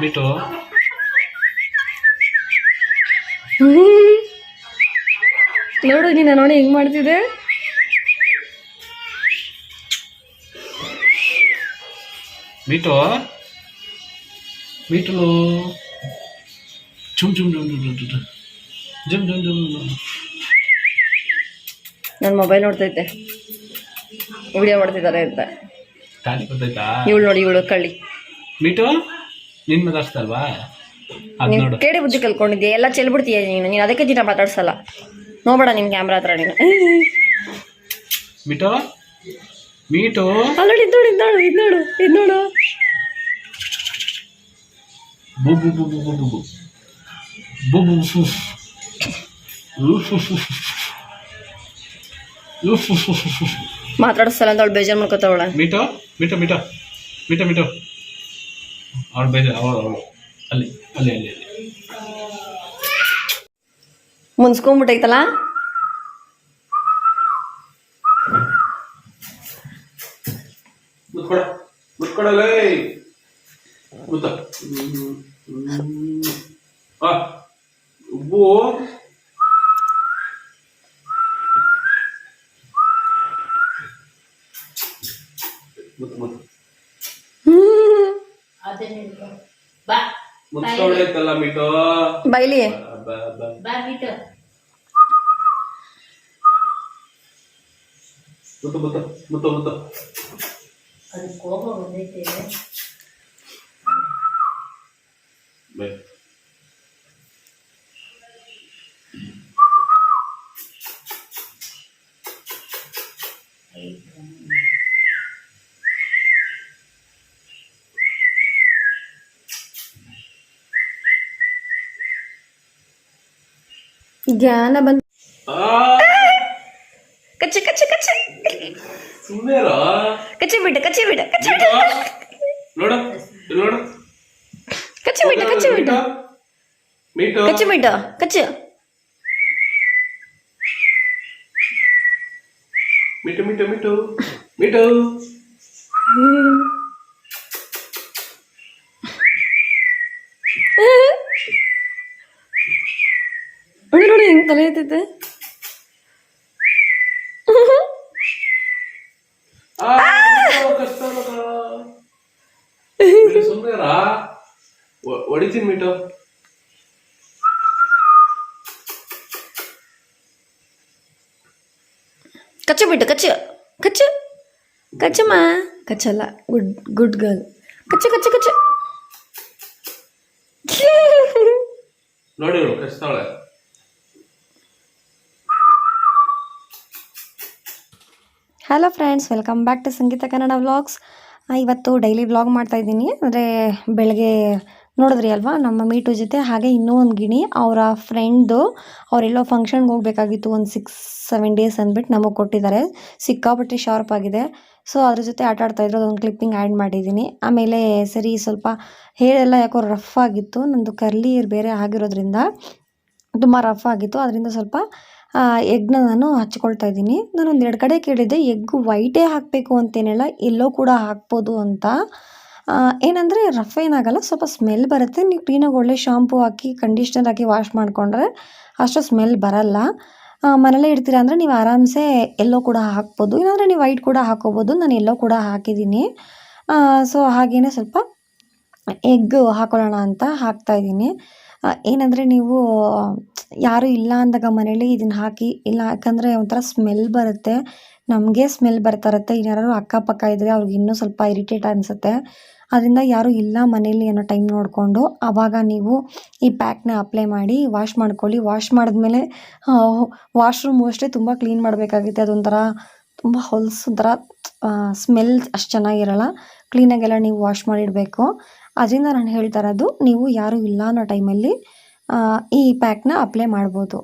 ಬಿಟ್ಟು ನೋಡು ನೀನು ನೋಡಿ ಹೆಂಗ್ ಮಾಡ್ತಿದ್ದೆ. ಬಿಟ್ಟು ಬಿಟ್ಟು ಚುಮ್ ಚುಮ್ ಚುಮ್ ಚುಮ್ ಚುಮ್ ಜುಮ್ ಜುಮ್ ಜುಮ್. ನನ್ನ ಮೊಬೈಲ್ ನೋಡ್ತೈತೆ, ವಿಡಿಯೋ ಮಾಡ್ತಿದ್ದಾರೆ ಅಂತ. ತಾಳಿ ಗೊತ್ತಾಯ್ತಾ? ಇವಳು ನೋಡಿ, ಇವಳು ಕಳ್ಳಿ. ಬಿಟ್ಟು ನಿನ್ ಮಾತಾಡ್ಸ್ತಲ್ವಾ? ನೀನು ಕೇಳಿ ಬುದ್ಧಿ ಕಲ್ಕೊಂಡಿದ್ಯಾ, ಎಲ್ಲ ಚೆಲ್ಬಿಡ್ತೀಯ ನೀನು ಅದಕ್ಕೆ ದಿನ ಮಾತಾಡ್ಸಲ್ಲ. ನೋಡ್ಬೇಡ ನಿನ್ ಕ್ಯಾಮ್ರಾ ಹತ್ರ ನೀನು. ಬಿಟ್ಟು ಮೀಟು ಆಲ್ರೆಡಿ ಇದ್ ನೋಡು ಬು ಬು ಬು ಬು ಬು ಬು ಬು ಬು ಮಾತಾಡಿಸಲ್ಲ ಅಂತ ಅವಳು ಬೇಜಾರು ಮಾಡ್ಕೊತಾವಳ. ಮೀಟು ಮೀಟು ಮೀಟು ಮೀಟು ಮೀಟು ಅವಳು ಬೇಜಾರು. ಅವಳು ಅಲ್ಲಿ ಅಲ್ಲಿ ಅಲ್ಲಿ ಅಲ್ಲಿ ಮುನ್ಸ್ಕೊಂಡ್ಬಿಟ್ಟೈತಲ್ಲ. ಮುತ್ಕೊಡಲೇ ಮುತ್ತ ಉಬ್ಬು ಮುತ್ತು ಮುತ್ತು ಮುತ್ಕೊಳೈತಲ್ಲ ಮೀಟು ಬೈಲಿ ಮುತ್ತು ಮುತ್ತು ಮುತ್ತು ಮುತ್ತು. ಅದು ಕೋಪ ಬಂದೈತೆ. ಜ್ಞಾನ ಬಂದ ಕಚ್ಚಿ ಕಚ್ಚಿ ಕಚ್ಚಿ ಸುಮ್ಮನೆ ಕಚ್ಚಿ ಬಿಟ್ಟು ನೋಡು ನೋಡು ಕಚ್ಚಿ ಬಿಟ್ಟು ಮೀಟು ಕಚ್ಚಿ ಮೀಟು ಮೀಟು ಮೀಟು ಮೀಟು ನೋಡಿ ಹೆಂಗ್ ತಲೆ ಐತೈತೆ. ಸುಮ್ಮನೆ ಹೊಡಿತೀನಿ ಮೀಟು. ಕಚ್ಚು ಬಿಟ್ಟು ಕಚ್ಚಮ್ಮ. ಕಚ್ಚಲ್ಲ, ಗುಡ್ ಗರ್ಲ್. ಕಚ್ಚು ನೋಡಿ ಕಚ್ತಾವಳೆ. Hello friends, welcome back to Sangeetha Kannada vlogs. ಇವತ್ತು ಡೈಲಿ ವ್ಲಾಗ್ ಮಾಡ್ತಾಯಿದ್ದೀನಿ. ಅಂದರೆ ಬೆಳಗ್ಗೆ ನೋಡಿದ್ರಿ ಅಲ್ವಾ ನಮ್ಮ ಮೀಟು ಜೊತೆ. ಹಾಗೆ ಇನ್ನೂ ಒಂದು ಗಿಣಿ ಅವರ ಫ್ರೆಂಡ್ದು, ಅವರೆಲ್ಲೋ ಫಂಕ್ಷನ್ಗೆ ಹೋಗಬೇಕಾಗಿತ್ತು ಒಂದು 6-7 ಡೇಸ್ ಅಂದ್ಬಿಟ್ಟು ನಮಗೆ ಕೊಟ್ಟಿದ್ದಾರೆ. ಸಿಕ್ಕಾಪಟ್ಟೆ ಶಾರ್ಪ್ ಆಗಿದೆ. ಸೊ ಅದ್ರ ಜೊತೆ ಆಟ ಆಡ್ತಾಯಿದ್ರು, ಅದೊಂದು ಕ್ಲಿಪ್ಪಿಂಗ್ ಆ್ಯಡ್ ಮಾಡಿದ್ದೀನಿ. ಆಮೇಲೆ ಸರಿ ಸ್ವಲ್ಪ ಹೇರ್ ಎಲ್ಲ ಯಾಕೋ ರಫ್ ಆಗಿತ್ತು, ನಂದು ಕರ್ಲಿ ಹೇರ್ ಬೇರೆ ಆಗಿರೋದ್ರಿಂದ ತುಂಬ ರಫ್ ಆಗಿತ್ತು. ಅದರಿಂದ ಸ್ವಲ್ಪ ಎಗ್ನ ನಾನು ಹಚ್ಕೊಳ್ತಾ ಇದ್ದೀನಿ. ನಾನು 1-2 ಕಡೆ ಕೇಳಿದ್ದೆ, ಎಗ್ ವೈಟೇ ಹಾಕಬೇಕು ಅಂತೇನಿಲ್ಲ, ಎಲ್ಲೋ ಕೂಡ ಹಾಕ್ಬೋದು ಅಂತ. ಏನಂದರೆ ರಫ್ ಏನಾಗಲ್ಲ, ಸ್ವಲ್ಪ ಸ್ಮೆಲ್ ಬರುತ್ತೆ. ನೀವು ಕ್ಲೀನಾಗಿ ಒಳ್ಳೆ ಶಾಂಪೂ ಹಾಕಿ ಕಂಡೀಷ್ನರ್ ಹಾಕಿ ವಾಶ್ ಮಾಡಿಕೊಂಡ್ರೆ ಅಷ್ಟು ಸ್ಮೆಲ್ ಬರಲ್ಲ. ಮನೇಲೇ ಇಡ್ತೀರಾ ಅಂದರೆ ನೀವು ಆರಾಮ್ಸೆ ಎಲ್ಲೋ ಕೂಡ ಹಾಕ್ಬೋದು, ಇಲ್ಲಾಂದರೆ ನೀವು ವೈಟ್ ಕೂಡ ಹಾಕೋಬೋದು. ನಾನು ಎಲ್ಲೋ ಕೂಡ ಹಾಕಿದ್ದೀನಿ. ಸೊ ಹಾಗೆಯೇ ಸ್ವಲ್ಪ ಎಗ್ ಹಾಕೊಳ್ಳೋಣ ಅಂತ ಹಾಕ್ತಾಯಿದ್ದೀನಿ. ಏನಂದರೆ ನೀವು ಯಾರೂ ಇಲ್ಲ ಅಂದಾಗ ಮನೇಲಿ ಇದನ್ನು ಹಾಕಿ, ಇಲ್ಲ ಯಾಕಂದರೆ ಒಂಥರ ಸ್ಮೆಲ್ ಬರುತ್ತೆ, ನಮಗೆ ಸ್ಮೆಲ್ ಬರ್ತಾ ಇರುತ್ತೆ. ಇನ್ಯಾರು ಅಕ್ಕಪಕ್ಕ ಇದ್ದರೆ ಅವ್ರಿಗೆ ಇನ್ನೂ ಸ್ವಲ್ಪ ಇರಿಟೇಟ್ ಅನಿಸುತ್ತೆ. ಅದರಿಂದ ಯಾರೂ ಇಲ್ಲ ಮನೇಲಿ ಅನ್ನೋ ಟೈಮ್ ನೋಡಿಕೊಂಡು ಆವಾಗ ನೀವು ಈ ಪ್ಯಾಕ್ನ ಅಪ್ಲೈ ಮಾಡಿ ವಾಶ್ ಮಾಡ್ಕೊಳ್ಳಿ. ವಾಶ್ ಮಾಡಿದ್ಮೇಲೆ ವಾಶ್ರೂಮ್ ಅಷ್ಟೇ ತುಂಬ ಕ್ಲೀನ್ ಮಾಡಬೇಕಾಗುತ್ತೆ. ಅದೊಂಥರ ತುಂಬ ಒಂಥರ ಸ್ಮೆಲ್ ಅಷ್ಟು ಚೆನ್ನಾಗಿರಲ್ಲ. ಕ್ಲೀನಾಗೆಲ್ಲ ನೀವು ವಾಶ್ ಮಾಡಿಡಬೇಕು. ಅದರಿಂದ ನಾನು ಹೇಳ್ತಾ ಇರೋದು, ನೀವು ಯಾರೂ ಇಲ್ಲ ಅನ್ನೋ ಟೈಮಲ್ಲಿ ಈ ಪ್ಯಾಕ್ನ ಅಪ್ಲೈ ಮಾಡ್ಬೋದು.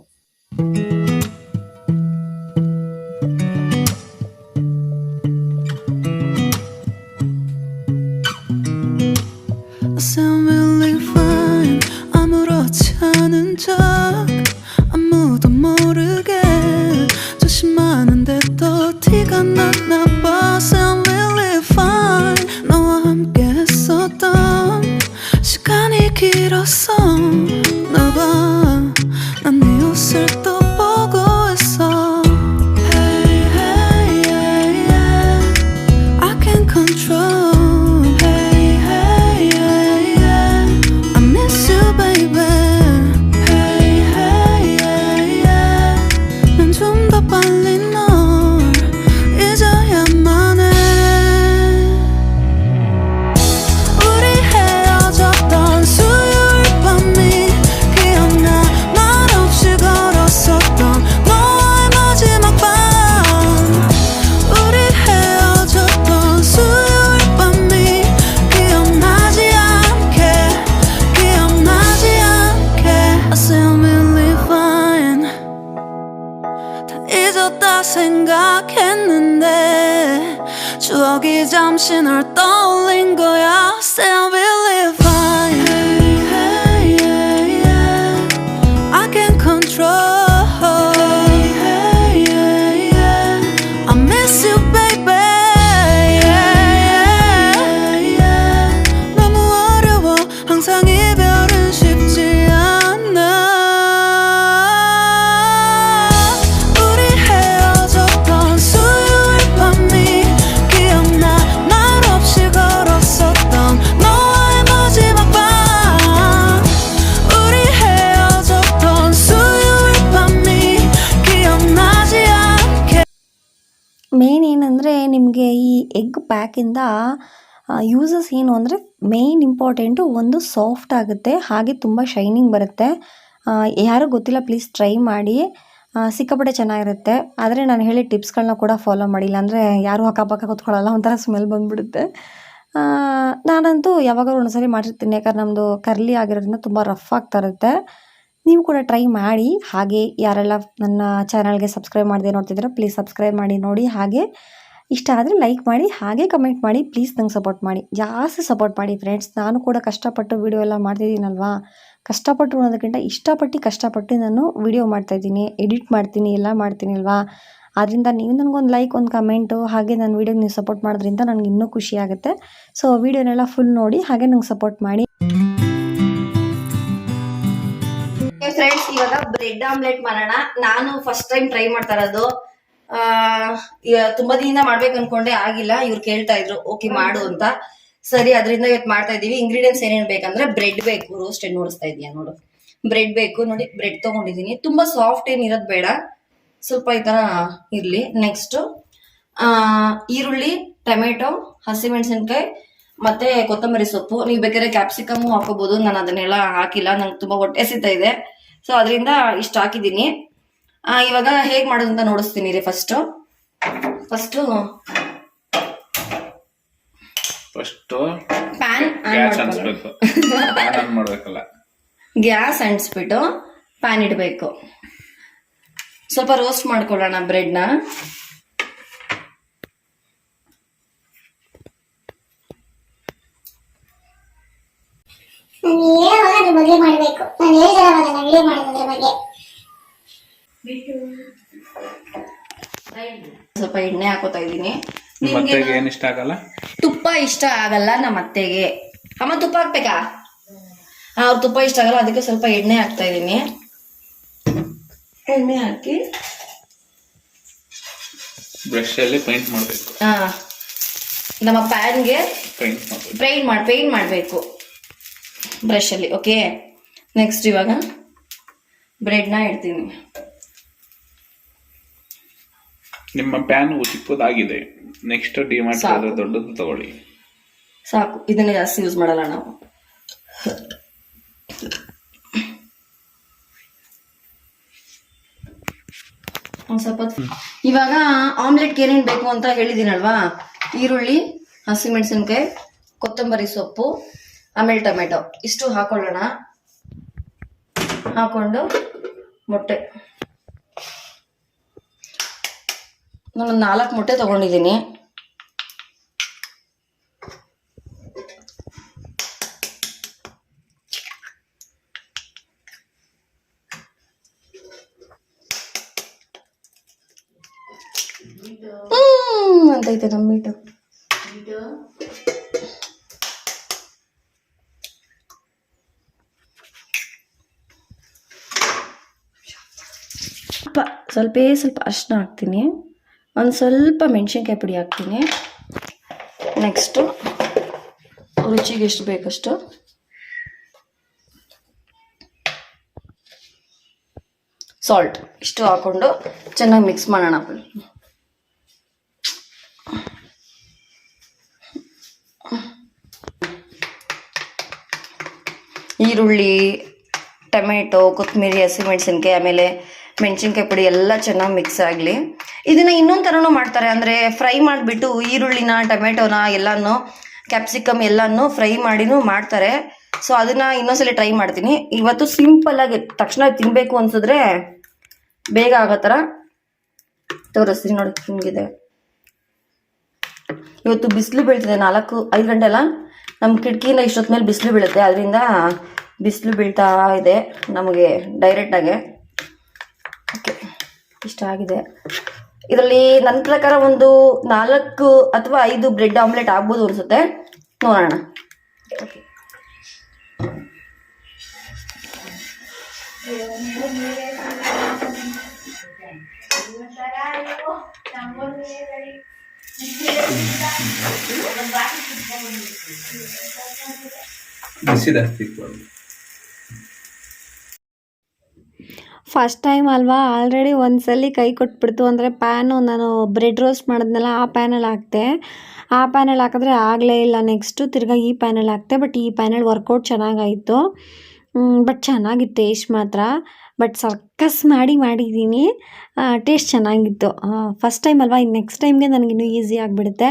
생각했는데 추억이 잠시 널 떠올린 거야. Still believe I can control. I miss you baby. 너무 어려워 항상 이별은 쉽지 않아. 우리 헤어졌던 수요일 밤이 기억나. 말 없이 걸었었던 너와의 마지막 밤. 우리 헤어졌던 수요일 밤이 기억나지 않게. Main ಏನಂದರೆ ನಿಮಗೆ ಈ ಎಗ್ ಪ್ಯಾಕಿಂದ ಯೂಸಸ್ ಏನು ಅಂದರೆ ಮೇಯ್ನ್ ಇಂಪಾರ್ಟೆಂಟು ಒಂದು ಸಾಫ್ಟ್ ಆಗುತ್ತೆ, ಹಾಗೆ ತುಂಬ ಶೈನಿಂಗ್ ಬರುತ್ತೆ. ಯಾರೂ ಗೊತ್ತಿಲ್ಲ ಪ್ಲೀಸ್ ಟ್ರೈ ಮಾಡಿ, ಸಿಕ್ಕಾಪಟ್ಟೆ ಚೆನ್ನಾಗಿರುತ್ತೆ. ಆದರೆ ನಾನು ಹೇಳಿ ಟಿಪ್ಸ್ಗಳನ್ನ ಕೂಡ ಫಾಲೋ ಮಾಡಿಲ್ಲ ಅಂದರೆ ಯಾರೂ ಅಕ್ಕಪಕ್ಕ ಕೂತ್ಕೊಳ್ಳಲ್ಲ, ಒಂಥರ ಸ್ಮೆಲ್ ಬಂದುಬಿಡುತ್ತೆ. ನಾನಂತೂ ಯಾವಾಗಾದ್ರೂ ಒಂದ್ಸರಿ ಮಾಡಿರ್ತೀನಿ, ಯಾಕಂದ್ರೆ ನಮ್ಮದು ಕರ್ಲಿ ಆಗಿರೋದ್ರಿಂದ ತುಂಬ ರಫ್ ಆಗ್ತಾ ಇರುತ್ತೆ. ನೀವು ಕೂಡ ಟ್ರೈ ಮಾಡಿ. ಹಾಗೆ ಯಾರೆಲ್ಲ ನನ್ನ ಚಾನಲ್ಗೆ ಸಬ್ಸ್ಕ್ರೈಬ್ ಮಾಡದೆ ನೋಡ್ತಿದ್ದೀರೋ ಪ್ಲೀಸ್ ಸಬ್ಸ್ಕ್ರೈಬ್ ಮಾಡಿ ನೋಡಿ. ಹಾಗೆ ಇಷ್ಟ ಆದರೆ ಲೈಕ್ ಮಾಡಿ, ಹಾಗೆ ಕಮೆಂಟ್ ಮಾಡಿ. ಪ್ಲೀಸ್ ನಂಗೆ ಸಪೋರ್ಟ್ ಮಾಡಿ, ಜಾಸ್ತಿ ಸಪೋರ್ಟ್ ಮಾಡಿ ಫ್ರೆಂಡ್ಸ್. ನಾನು ಕೂಡ ಕಷ್ಟಪಟ್ಟು ವಿಡಿಯೋ ಎಲ್ಲ ಮಾಡ್ತಿದ್ದೀನಲ್ವಾ. ಕಷ್ಟಪಟ್ಟು ಅನ್ನೋದಕ್ಕಿಂತ ಕಷ್ಟಪಟ್ಟು ನಾನು ವಿಡಿಯೋ ಮಾಡ್ತಾಯಿದ್ದೀನಿ, ಎಡಿಟ್ ಮಾಡ್ತೀನಿ, ಎಲ್ಲ ಮಾಡ್ತೀನಿ ಅಲ್ವಾ. ಆದ್ದರಿಂದ ನೀವು ನನಗೊಂದು ಲೈಕ್, ಒಂದು ಕಮೆಂಟು, ಹಾಗೆ ನನ್ನ ವೀಡಿಯೋಗೆ ನೀವು ಸಪೋರ್ಟ್ ಮಾಡೋದ್ರಿಂದ ನನಗೆ ಇನ್ನೂ ಖುಷಿ ಆಗುತ್ತೆ. ಸೊ ವೀಡಿಯೋನೆಲ್ಲ ಫುಲ್ ನೋಡಿ, ಹಾಗೆ ನಂಗೆ ಸಪೋರ್ಟ್ ಮಾಡಿ. ಫ್ರೆಂಡ್ಸ್, ಇವಾಗ ಬ್ರೆಡ್ ಆಮ್ಲೆಟ್ ಮಾಡೋಣ. ನಾನು ಫಸ್ಟ್ ಟೈಮ್ ಟ್ರೈ ಮಾಡ್ತಾ ಇರೋದು. ತುಂಬಾ ದಿನದಿಂದ ಮಾಡ್ಬೇಕು ಅನ್ಕೊಂಡೆ, ಆಗಿಲ್ಲ. ಇವ್ರು ಕೇಳ್ತಾ ಇದ್ರು ಓಕೆ ಮಾಡು ಅಂತ. ಸರಿ, ಅದರಿಂದ ಇವತ್ತು ಮಾಡ್ತಾ ಇದೀವಿ. ಇಂಗ್ರೀಡಿಯೆಂಟ್ಸ್ ಏನೇನ್ ಬೇಕಂದ್ರೆ ಬ್ರೆಡ್ ಬೇಕು, ರೋಸ್ಟೆಡ್ ನೋಡಿಸ್ತಾ ಇದೀಯ ನೋಡು. ಬ್ರೆಡ್ ಬೇಕು ನೋಡಿ, ಬ್ರೆಡ್ ತಗೊಂಡಿದೀನಿ. ತುಂಬಾ ಸಾಫ್ಟ್ ಏನ್ ಇರೋದ್ ಬೇಡ, ಸ್ವಲ್ಪ ಈ ತರ ಇರ್ಲಿ. ನೆಕ್ಸ್ಟ್ ಈರುಳ್ಳಿ, ಟೊಮೆಟೊ, ಹಸಿಮೆಣಸಿನ್ಕಾಯಿ ಮತ್ತೆ ಕೊತ್ತಂಬರಿ ಸೊಪ್ಪು. ನೀವು ಬೇಕಾದ್ರೆ ಕ್ಯಾಪ್ಸಿಕಮ್ ಹಾಕೋಬಹುದು, ನಾನು ಅದನ್ನೆಲ್ಲ ಹಾಕಿಲ್ಲ, ನಂಗೆ ತುಂಬಾ ಹೊಟ್ಟೆ ಹಸಿತಾ ಇದೆ. ಸೊ ಅದರಿಂದ ಇಷ್ಟ ಹಾಕಿದೀನಿ. ಇವಾಗ ಹೇಗ್ ಮಾಡೋದು ಅಂತ ನೋಡಿಸ್ತೀನಿ ರೀ. ಫಸ್ಟ್ ಪ್ಯಾನ್ ಮಾಡ್ಬೇಕಲ್ಲ, ಗ್ಯಾಸ್ ಅಂಟಿಸ್ಬಿಟ್ಟು ಪ್ಯಾನ್ ಇಡಬೇಕು. ಸ್ವಲ್ಪ ರೋಸ್ಟ್ ಮಾಡ್ಕೊಳ್ಳೋಣ ಬ್ರೆಡ್ನ. ಮದುವೆ ಮಾಡಬೇಕು. ನಾನು ಹೇಳಿದಾರಲ್ಲ ವಿಡಿಯೋ ಮಾಡೋದ್ರ ಬಗ್ಗೆ. ಸ್ವಲ್ಪ ಎಣ್ಣೆ ಹಾಕೋತಾ ಇದ್ದೀನಿ. ಏನ್ ಇಷ್ಟ ಆಗಲ್ಲ, ತುಪ್ಪ ಇಷ್ಟ ಆಗಲ್ಲ ನಮ್ಮ ಅತ್ತೆಗೆ. ಅಮ್ಮ ತುಪ್ಪ ಹಾಕ್ಬೇಕಾ? ಅವ್ರ ತುಪ್ಪ ಇಷ್ಟ ಆಗಲ್ಲ, ಅದಕ್ಕೆ ಸ್ವಲ್ಪ ಎಣ್ಣೆ ಹಾಕ್ತಾ ಇದೀನಿ. ಎಣ್ಣೆ ಹಾಕಿ ಬ್ರಷ್ ಅಲ್ಲಿ ಪೇಂಟ್ ಮಾಡಬೇಕು. ನಮ್ಮ ಪ್ಯಾನ್ಗೆ ಪೇಂಟ್ ಮಾಡಬೇಕು ಬ್ರಷ್ ಅಲ್ಲಿ. ಓಕೆ, ನೆಕ್ಸ್ಟ್ ಇವಾಗ ಬ್ರೆಡ್ನ ಇಡ್ತೀನಿ. ನಿಮ್ಮ ಪ್ಯಾನ್ ಚಿಕ್ಕದಾಗಿದೆ. ನೆಕ್ಸ್ಟ್ ಡಿಮಾರ್ಟ್ ದೊಡ್ಡದು ತಗೊಳ್ಳಿ. ಸಾಕು, ಇದನ್ನ ಜಾಸ್ತಿ ಯೂಸ್ ಮಾಡಲ್ಲ ನಾವು. ಸ್ವಲ್ಪ ಇವಾಗ ಆಮ್ಲೆಟ್ಗೆ ಏನೇನ್ ಬೇಕು ಅಂತ ಹೇಳಿದೀನಲ್ವಾ. ಈರುಳ್ಳಿ, ಹಸಿಮೆಣಸಿನ್ಕಾಯಿ, ಕೊತ್ತಂಬರಿ ಸೊಪ್ಪು, ಆಮೇಲೆ ಟೊಮೆಟೊ ಇಷ್ಟು ಹಾಕೊಳ್ಳೋಣ. ಹಾಕೊಂಡು ಮೊಟ್ಟೆ, ನಾನು 4 ಮೊಟ್ಟೆ ತಗೊಂಡಿದ್ದೀನಿ. ಅಂತೈತೆ ನಮ್ಮ ಮೀಟು. ಸ್ವಲ್ಪ ಅರಿಶಿನ ಹಾಕ್ತೀನಿ. ಒಂದು ಸ್ವಲ್ಪ ಮೆಣಸಿನ್ಕಾಯಿ ಪುಡಿ ಹಾಕ್ತೀನಿ. ನೆಕ್ಸ್ಟು ರುಚಿಗೆ ಎಷ್ಟು ಬೇಕಷ್ಟು ಸಾಲ್ಟ್ ಇಷ್ಟು ಹಾಕೊಂಡು ಚೆನ್ನಾಗಿ ಮಿಕ್ಸ್ ಮಾಡೋಣ. ಈರುಳ್ಳಿ, ಟೊಮೆಟೊ, ಕೊತ್ತಂಬರಿ, ಹಸಿಮೆಣಸಿನ್ಕಾಯಿ, ಆಮೇಲೆ ಮೆಣಸಿನ್ಕಾಯಿ ಪುಡಿ ಎಲ್ಲ ಚೆನ್ನಾಗಿ ಮಿಕ್ಸ್ ಆಗಲಿ. ಇದನ್ನು ಇನ್ನೊಂದು ಥರನೂ ಮಾಡ್ತಾರೆ, ಅಂದರೆ ಫ್ರೈ ಮಾಡಿಬಿಟ್ಟು ಈರುಳ್ಳಿನ, ಟೊಮೆಟೊನ ಎಲ್ಲನೂ, ಕ್ಯಾಪ್ಸಿಕಮ್ ಎಲ್ಲನೂ ಫ್ರೈ ಮಾಡಿನೂ ಮಾಡ್ತಾರೆ. ಸೊ ಅದನ್ನು ಇನ್ನೊಂದ್ಸಲ ಟ್ರೈ ಮಾಡ್ತೀನಿ. ಇವತ್ತು ಸಿಂಪಲ್ಲಾಗಿ ತಕ್ಷಣ ತಿನ್ನಬೇಕು ಅನ್ಸಿದ್ರೆ ಬೇಗ ಆಗೋ ಥರ ತೋರಿಸ್ತೀನಿ ನೋಡಿ. ಹಿಂಗಿದೆ. ಇವತ್ತು ಬಿಸಿಲು ಬೀಳ್ತಿದೆ, 4-5 ಗಂಟೆ ಅಲ್ಲ, ನಮ್ಮ ಕಿಟಕಿಯಿಂದ ಇಷ್ಟೊತ್ತ ಮೇಲೆ ಬಿಸಿಲು ಬೀಳುತ್ತೆ. ಅದರಿಂದ ಬಿಸಿಲು ಬೀಳ್ತಾ ಇದೆ ನಮಗೆ ಡೈರೆಕ್ಟಾಗೆ. ಓಕೆ, ಇಷ್ಟ ಆಗಿದೆ. ಇದರಲ್ಲಿ ನನ್ನ ಪ್ರಕಾರ ಒಂದು 4 ಅಥವಾ 5 ಬ್ರೆಡ್ ಆಮ್ಲೆಟ್ ಆಗ್ಬೋದು ಅನಿಸುತ್ತೆ, ನೋಡೋಣ. ಓಕೆ, ಫಸ್ಟ್ ಟೈಮ್ ಅಲ್ವಾ, ಆಲ್ರೆಡಿ ಒಂದ್ಸಲ ಕೈ ಕೊಟ್ಬಿಡ್ತು. ಅಂದರೆ ಪ್ಯಾನು ನಾನು ಬ್ರೆಡ್ ರೋಸ್ಟ್ ಮಾಡಿದ್ನಲ್ಲ ಆ ಪ್ಯಾನಲ್ಲಿ ಹಾಕ್ತೆ. ಆ ಪ್ಯಾನಲ್ಲಿ ಹಾಕಿದ್ರೆ ಆಗಲೇ ಇಲ್ಲ. ನೆಕ್ಸ್ಟು ತಿರ್ಗಾ ಈ ಪ್ಯಾನಲ್ಲಿ ಹಾಕ್ತೆ. ಬಟ್ ಈ ಪ್ಯಾನಲ್ಲಿ ವರ್ಕೌಟ್ ಚೆನ್ನಾಗಾಯಿತು. ಬಟ್ ಚೆನ್ನಾಗಿತ್ತು ಟೇಸ್ಟ್ ಮಾತ್ರ. ಬಟ್ ಸರ್ಕಸ್ ಮಾಡಿದ್ದೀನಿ. ಟೇಸ್ಟ್ ಚೆನ್ನಾಗಿತ್ತು. ಫಸ್ಟ್ ಟೈಮ್ ಅಲ್ವಾ, ಇನ್ನು ನೆಕ್ಸ್ಟ್ ಟೈಮ್ಗೆ ನನಗಿನ್ನೂ ಈಸಿ ಆಗಿಬಿಡುತ್ತೆ.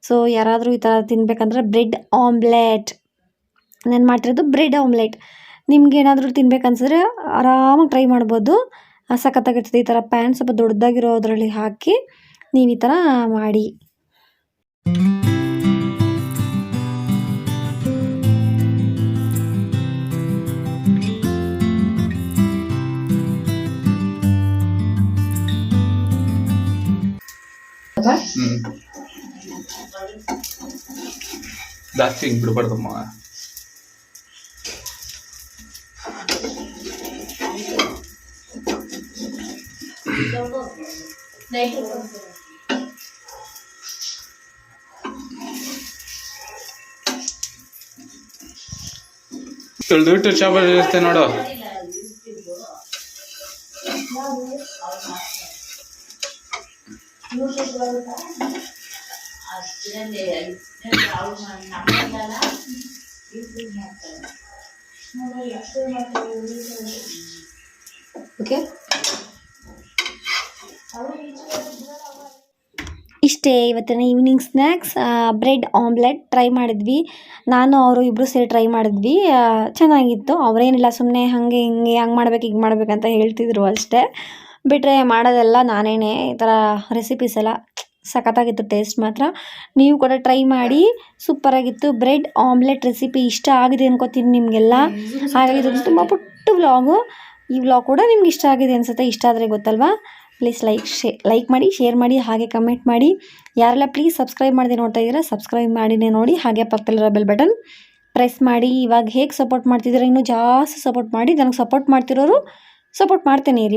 ಸೊ ಯಾರಾದರೂ ಈ ಥರ ತಿನ್ನಬೇಕಂದ್ರೆ ಬ್ರೆಡ್ ಆಮ್ಲೆಟ್, ನಾನು ಮಾಡ್ತಿರೋದು ಬ್ರೆಡ್ ಆಮ್ಲೆಟ್. ನಿಮ್ಗೇನಾದರೂ ತಿನ್ಬೇಕನ್ಸಿದ್ರೆ ಆರಾಮಾಗಿ ಟ್ರೈ ಮಾಡ್ಬೋದು. ಸಖತ್ತಾಗಿರ್ತದೆ. ಈ ಥರ ಪ್ಯಾನ್ ಸ್ವಲ್ಪ ದೊಡ್ಡದಾಗಿರೋದ್ರಲ್ಲಿ ಹಾಕಿ ನೀವು ಈ ಥರ ಮಾಡಿ. ಜಾಸ್ತಿ ಹಿಂಗೆ ಬಿಡಬಾರ್ದಮ್ಮ. ತೊಳೆದ್ಬಿಟ್ಟು ಚಾ ಇರುತ್ತೆ ನೋಡು. ಓಕೆ, ಇಷ್ಟೇ ಇವತ್ತಿನ evening snacks. Bread omelette try ಮಾಡಿದ್ವಿ. ನಾನು ಅವರು ಇಬ್ಬರು ಸೇರಿ ಟ್ರೈ ಮಾಡಿದ್ವಿ. ಚೆನ್ನಾಗಿತ್ತು. ಅವರೇನಿಲ್ಲ, ಸುಮ್ಮನೆ ಹಾಗೆ ಹಿಂಗೆ ಹಂಗೆ ಮಾಡ್ಬೇಕು ಹಿಂಗೆ ಮಾಡ್ಬೇಕಂತ ಹೇಳ್ತಿದ್ರು ಅಷ್ಟೇ. ಬಿಟ್ಟರೆ ಮಾಡೋದೆಲ್ಲ ನಾನೇನೆ. ಈ ಥರ ರೆಸಿಪೀಸ್ ಎಲ್ಲ ಸಖತ್ತಾಗಿತ್ತು. ಟೇಸ್ಟ್ ಮಾತ್ರ ನೀವು ಕೂಡ ಟ್ರೈ ಮಾಡಿ. ಸೂಪರಾಗಿತ್ತು. ಬ್ರೆಡ್ ಆಮ್ಲೆಟ್ ರೆಸಿಪಿ ಇಷ್ಟ ಆಗಿದೆ ಅನ್ಕೋತೀನಿ ನಿಮಗೆಲ್ಲ. ಹಾಗಾಗಿ ಇದು ತುಂಬ ಪುಟ್ಟ ವ್ಲಾಗು. ಈ ವ್ಲಾಗ್ ಕೂಡ ನಿಮ್ಗೆ ಇಷ್ಟ ಆಗಿದೆ ಅನಿಸುತ್ತೆ. ಇಷ್ಟ ಆದರೆ ಗೊತ್ತಲ್ವಾ, ಪ್ಲೀಸ್ ಲೈಕ್ ಮಾಡಿ, ಶೇರ್ ಮಾಡಿ, ಹಾಗೆ ಕಮೆಂಟ್ ಮಾಡಿ. ಯಾರೆಲ್ಲ ಪ್ಲೀಸ್ ಸಬ್ಸ್ಕ್ರೈಬ್ ಮಾಡದೆ ನೋಡ್ತಾ ಇದ್ದೀರಾ, ಸಬ್ಸ್ಕ್ರೈಬ್ ಮಾಡಿನೇ ನೋಡಿ. ಹಾಗೆ ಪಕ್ಕದಲ್ಲಿರೋ ಬೆಲ್ ಬಟನ್ ಪ್ರೆಸ್ ಮಾಡಿ. ಇವಾಗ ಹೇಗೆ ಸಪೋರ್ಟ್ ಮಾಡ್ತಿದ್ದೀರಾ ಇನ್ನೂ ಜಾಸ್ತಿ ಸಪೋರ್ಟ್ ಮಾಡಿ. ನನಗೆ ಸಪೋರ್ಟ್ ಮಾಡ್ತಿರೋರು ಸಪೋರ್ಟ್ ಮಾಡ್ತೇನೆ ಇರಿ.